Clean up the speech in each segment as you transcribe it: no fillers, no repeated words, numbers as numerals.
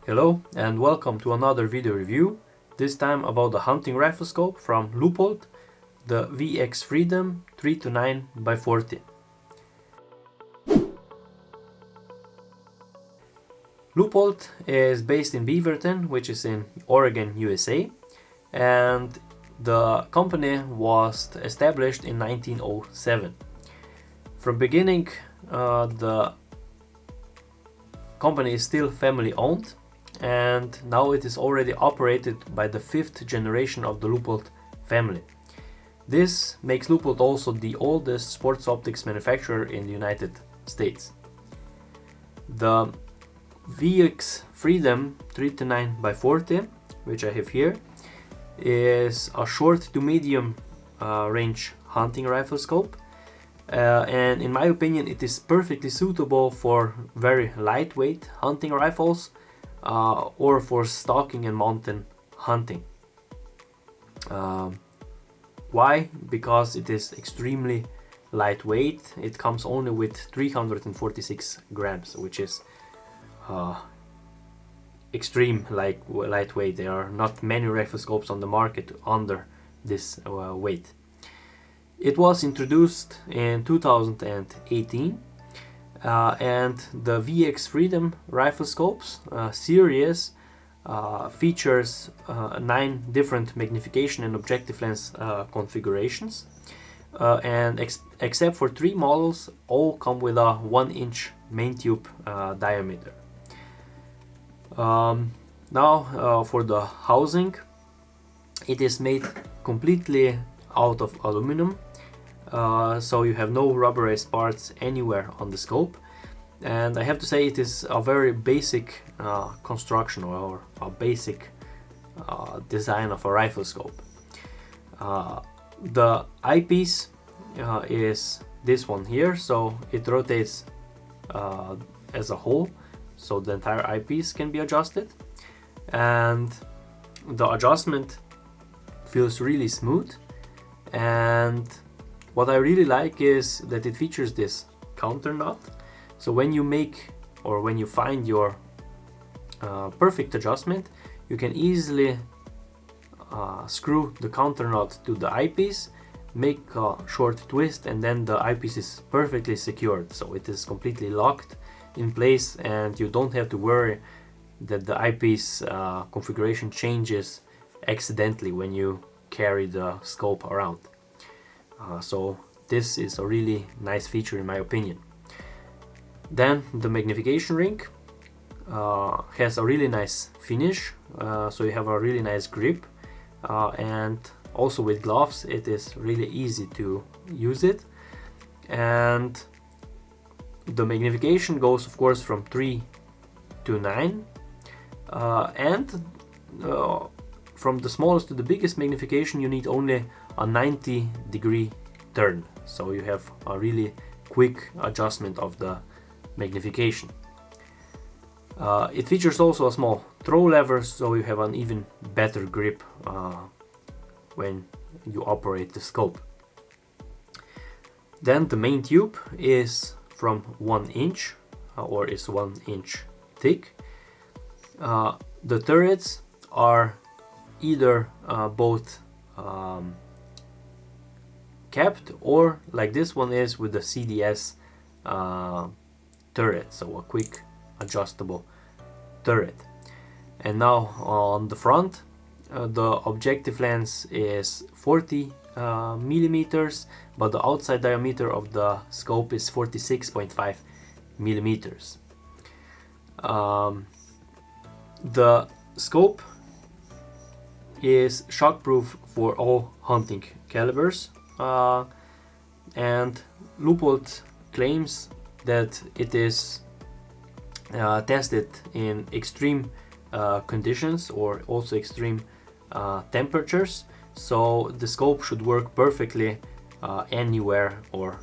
Hello and welcome to another video review, this time about the hunting rifle scope from Leupold, the VX Freedom 3-9x40. Leupold is based in Beaverton, which is in Oregon, USA, and the company was established in 1907. From beginning, the company is still family owned, and now it is already operated by the 5th generation of the Leupold family. This makes Leupold also the oldest sports optics manufacturer in the United States. The VX Freedom 3-9x40, which I have here, is a short to medium range hunting rifle scope, and in my opinion it is perfectly suitable for very lightweight hunting rifles or for stalking and mountain hunting. Why? Because it is extremely lightweight. It comes only with 346 grams, which is extreme lightweight. There are not many rifle scopes on the market under this weight. It was introduced in 2018, and the VX Freedom rifle scopes series features 9 different magnification and objective lens configurations, and except for 3 models, all come with a 1-inch main tube diameter. Now for the housing, it is made completely out of aluminum, so you have no rubberized parts anywhere on the scope, and I have to say it is a very basic construction or a basic design of a rifle scope. The eyepiece is this one here, so it rotates as a whole, so the entire eyepiece can be adjusted, and the adjustment feels really smooth. And what I really like is that it features this counter knot, so when you make or when you find your perfect adjustment, you can easily screw the counter knot to the eyepiece, make a short twist, and then the eyepiece is perfectly secured, so it is completely locked in place and you don't have to worry that the eyepiece configuration changes accidentally when you carry the scope around. So this is a really nice feature in my opinion. Then the magnification ring has a really nice finish, so you have a really nice grip, and also with gloves it is really easy to use it. And the magnification goes of course from 3 to 9, and from the smallest to the biggest magnification you need only a 90-degree turn, so you have a really quick adjustment of the magnification. It features also a small throw lever, so you have an even better grip when you operate the scope. Then the main tube is from 1 inch or is 1 inch thick. The turrets are either both capped or like this one is with the CDS turret, so a quick adjustable turret. And now on the front, the objective lens is 40 millimeters, but the outside diameter of the scope is 46.5 millimeters. The scope is shockproof for all hunting calibers, and Leupold claims that it is tested in extreme conditions or also extreme temperatures, so the scope should work perfectly anywhere or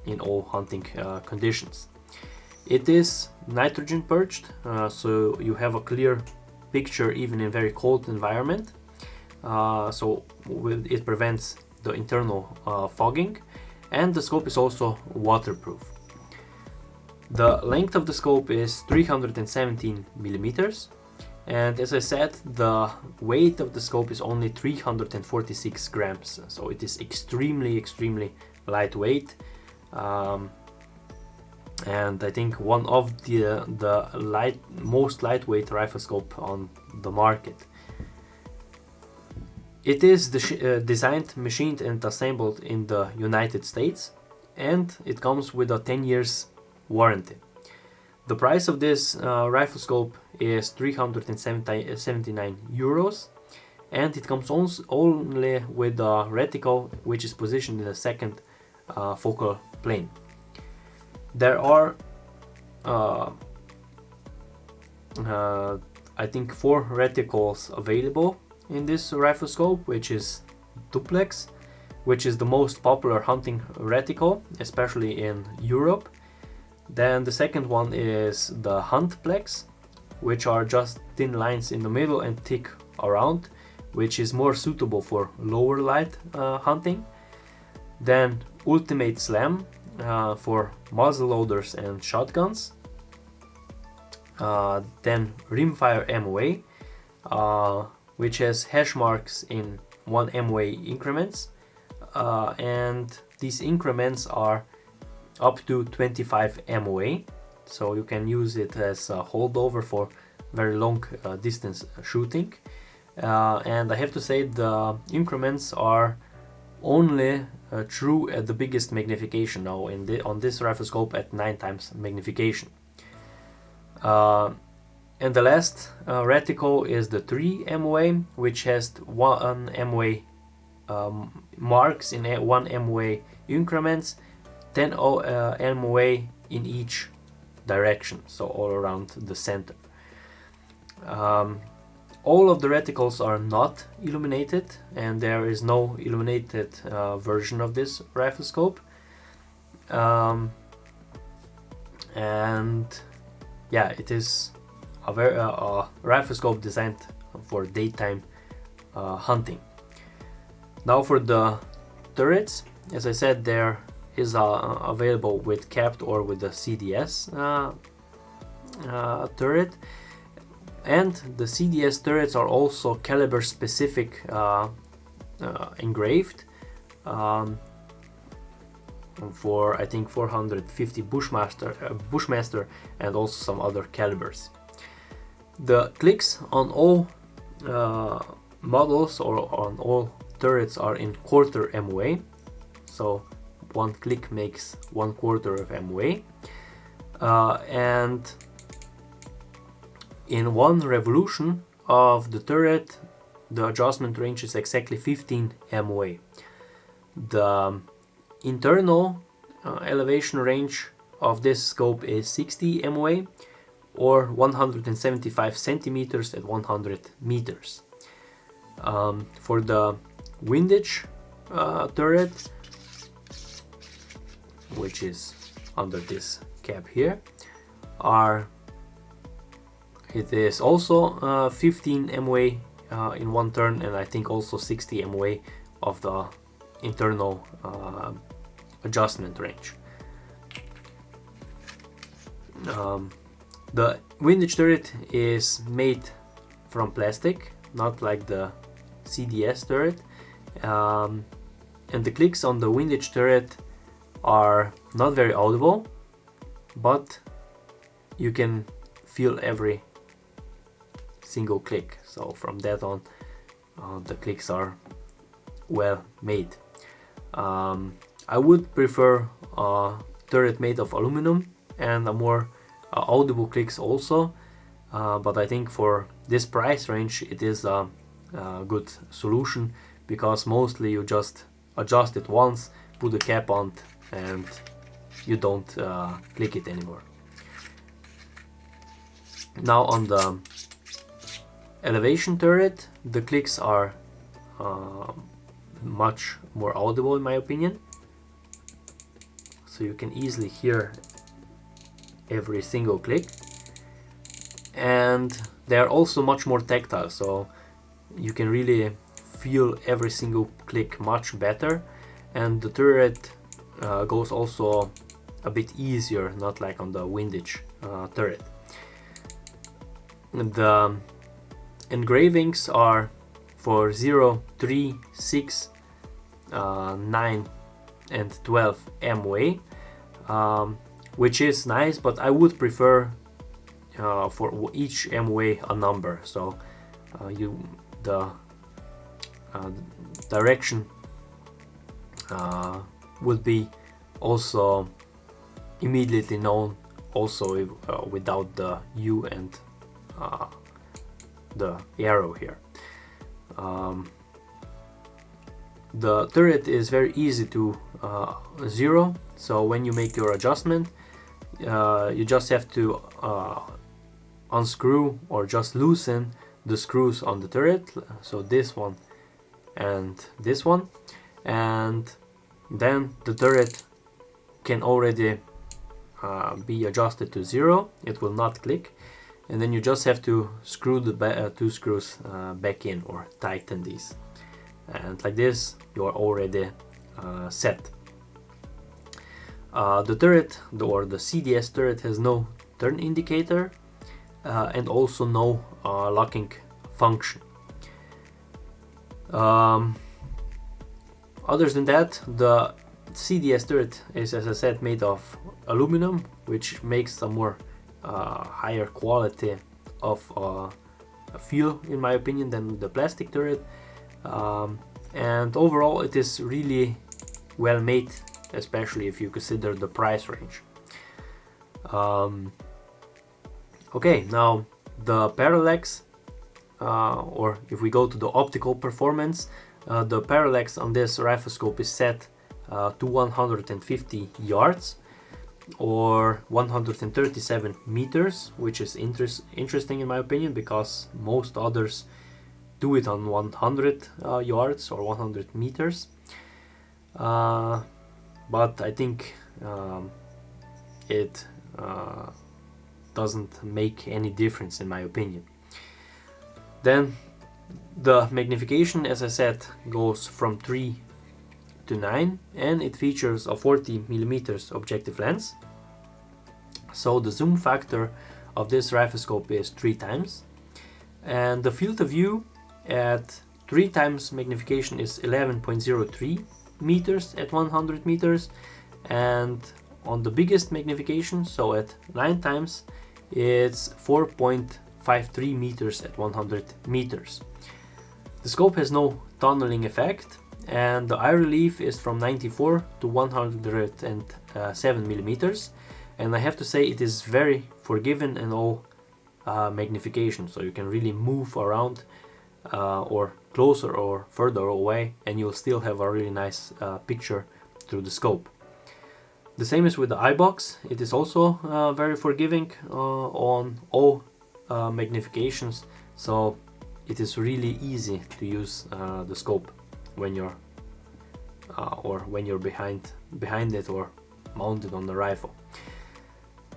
in all hunting conditions. It is nitrogen purged, so you have a clear picture even in very cold environment, so it prevents the internal fogging, and the scope is also waterproof. The length of the scope is 317 millimeters, And as I said, the weight of the scope is only 346 grams, so it is extremely lightweight. And I think one of the most lightweight rifle scope on the market. It is designed, machined and assembled in the United States, and it comes with a 10 years warranty. The price of this rifle scope is 379 euros, and it comes only with a reticle, which is positioned in the second focal plane. There are I think 4 reticles available in this rifle scope, which is duplex, which is the most popular hunting reticle, especially in Europe. Then the second one is the huntplex, which are just thin lines in the middle and thick around, which is more suitable for lower light hunting. Then ultimate slam for muzzle loaders and shotguns. Then rimfire MOA, which has hash marks in 1 MOA increments, and these increments are up to 25 MOA, so you can use it as a holdover for very long distance shooting. And I have to say the increments are only true at the biggest magnification now on this rifle scope at 9 times magnification. And the last reticle is the 3 MOA, which has 1 MOA marks in 1 MOA increments, 10 MOA in each direction, so all around the center. All of the reticles are not illuminated, and there is no illuminated version of this rifle scope. And yeah, it is a rifle scope designed for daytime hunting. Now for the turrets, as I said, there is available with capped or with the CDS turret, and the CDS turrets are also caliber specific engraved for I think 450 Bushmaster and also some other calibers. The clicks on all models or on all turrets are in quarter MOA, so 1 click makes 1/4 of MOA, and in 1 revolution of the turret the adjustment range is exactly 15 MOA. The internal elevation range of this scope is 60 MOA or 175 centimeters at 100 meters. For the Windage turret, which is under this cap here, it is also 15 MOA in 1 turn, and I think also 60 MOA of the internal adjustment range. The Windage turret is made from plastic, not like the CDS turret, and the clicks on the Windage turret are not very audible, but you can feel every single click, so from that on the clicks are well made. I would prefer a turret made of aluminum and a more audible clicks also, but I think for this price range it is a good solution, because mostly you just adjust it once, put the cap on, and you don't click it anymore. Now on the elevation turret, the clicks are much more audible in my opinion, so you can easily hear every single click, and they are also much more tactile, so you can really feel every single click much better, and the turret goes also a bit easier, not like on the Windage turret. The engravings are for 0, 3, 6, 9 and 12 MOA, which is nice, but I would prefer for each MOA a number, so the direction would be also immediately known, also if, without the U and the arrow here. The turret is very easy to zero, so when you make your adjustment, you just have to unscrew or just loosen the screws on the turret, so this one and this one, and then the turret can already be adjusted to 0. It will not click, and then you just have to screw the two screws back in or tighten these, and like this you are already set. The turret or the CDS turret has no turn indicator and also no locking function. Other than that, the CDS turret is, as I said, made of aluminum, which makes a more higher quality of feel, in my opinion, than the plastic turret. And overall it is really well made, especially if you consider the price range. Okay, now the parallax, or if we go to the optical performance, the parallax on this Riflescope is set to 150 yards or 137 meters, which is interesting in my opinion, because most others do it on 100 yards or 100 meters. But I think it doesn't make any difference in my opinion. Then the magnification, as I said, goes from 3 to 9, and it features a 40mm objective lens. So the zoom factor of this Riflescope is 3 times, and the field of view at 3 times magnification is 11.03 meters at 100 meters, and on the biggest magnification, so at 9 times, it's 4.53 meters at 100 meters. The scope has no tunneling effect, and the eye relief is from 94 to 107 millimeters, and I have to say it is very forgiving in all magnification, so you can really move around or closer or further away, and you'll still have a really nice picture through the scope. The same is with the eye box. It is also very forgiving on all magnifications, so it is really easy to use the scope when you're behind it or mounted on the rifle.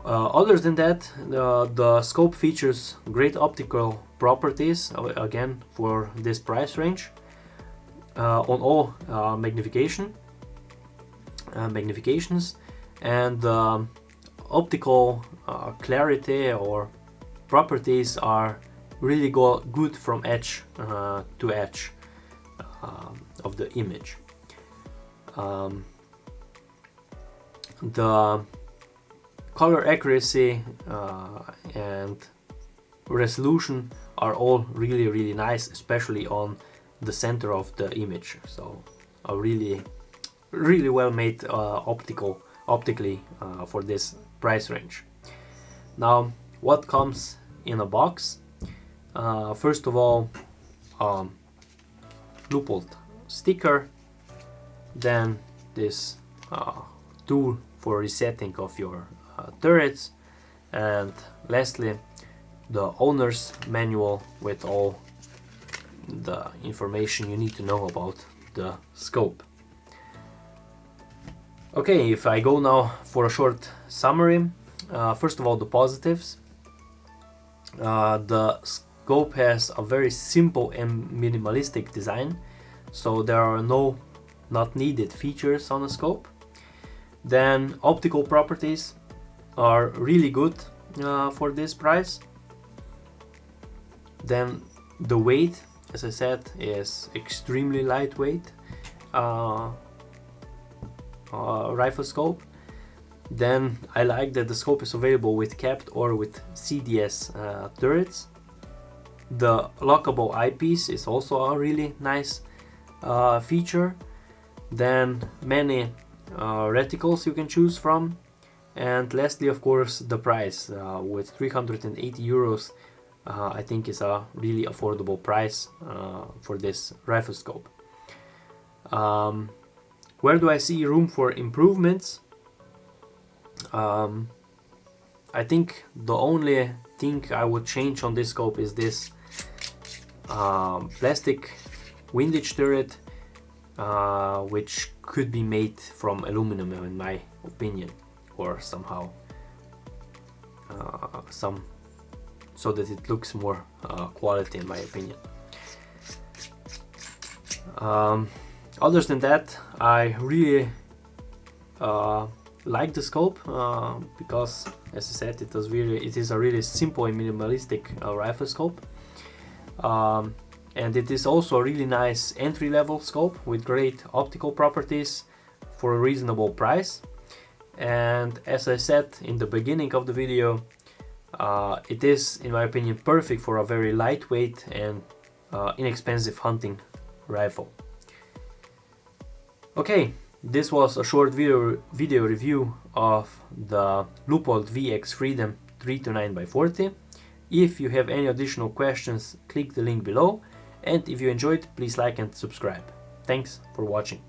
Other than that, the scope features great optical properties, again for this price range, on all magnifications, and optical clarity or properties are really good from edge to edge of the image. The color accuracy and resolution are all really nice, especially on the center of the image. So a really well made optically for this price range. Now, what comes in a box? First of all, Leupold sticker, then this tool for resetting of your turrets, and lastly the owner's manual with all the information you need to know about the scope. Okay, if I go now for a short summary, first of all, the positives. The scope has a very simple and minimalistic design, so there are not needed features on the scope. Then optical properties are really good for this price. Then The weight, as I said, is extremely lightweight Riflescope. Then I like that the scope is available with capped or with CDS turrets. The lockable eyepiece is also a really nice feature. Then many reticles you can choose from. And lastly, of course, the price with 380 euros. I think is a really affordable price for this Riflescope. Where do I see room for improvements? I think the only thing I would change on this scope is this plastic windage turret, which could be made from aluminum in my opinion, or somehow so that it looks more quality in my opinion. Other than that, I really like the scope because, as I said, it is a really simple and minimalistic Riflescope, and it is also a really nice entry-level scope with great optical properties for a reasonable price. And as I said in the beginning of the video, it is, in my opinion, perfect for a very lightweight and inexpensive hunting rifle. Okay, this was a short video review of the Leupold VX Freedom 329x40. If you have any additional questions, click the link below, and if you enjoyed, please like and subscribe. Thanks for watching.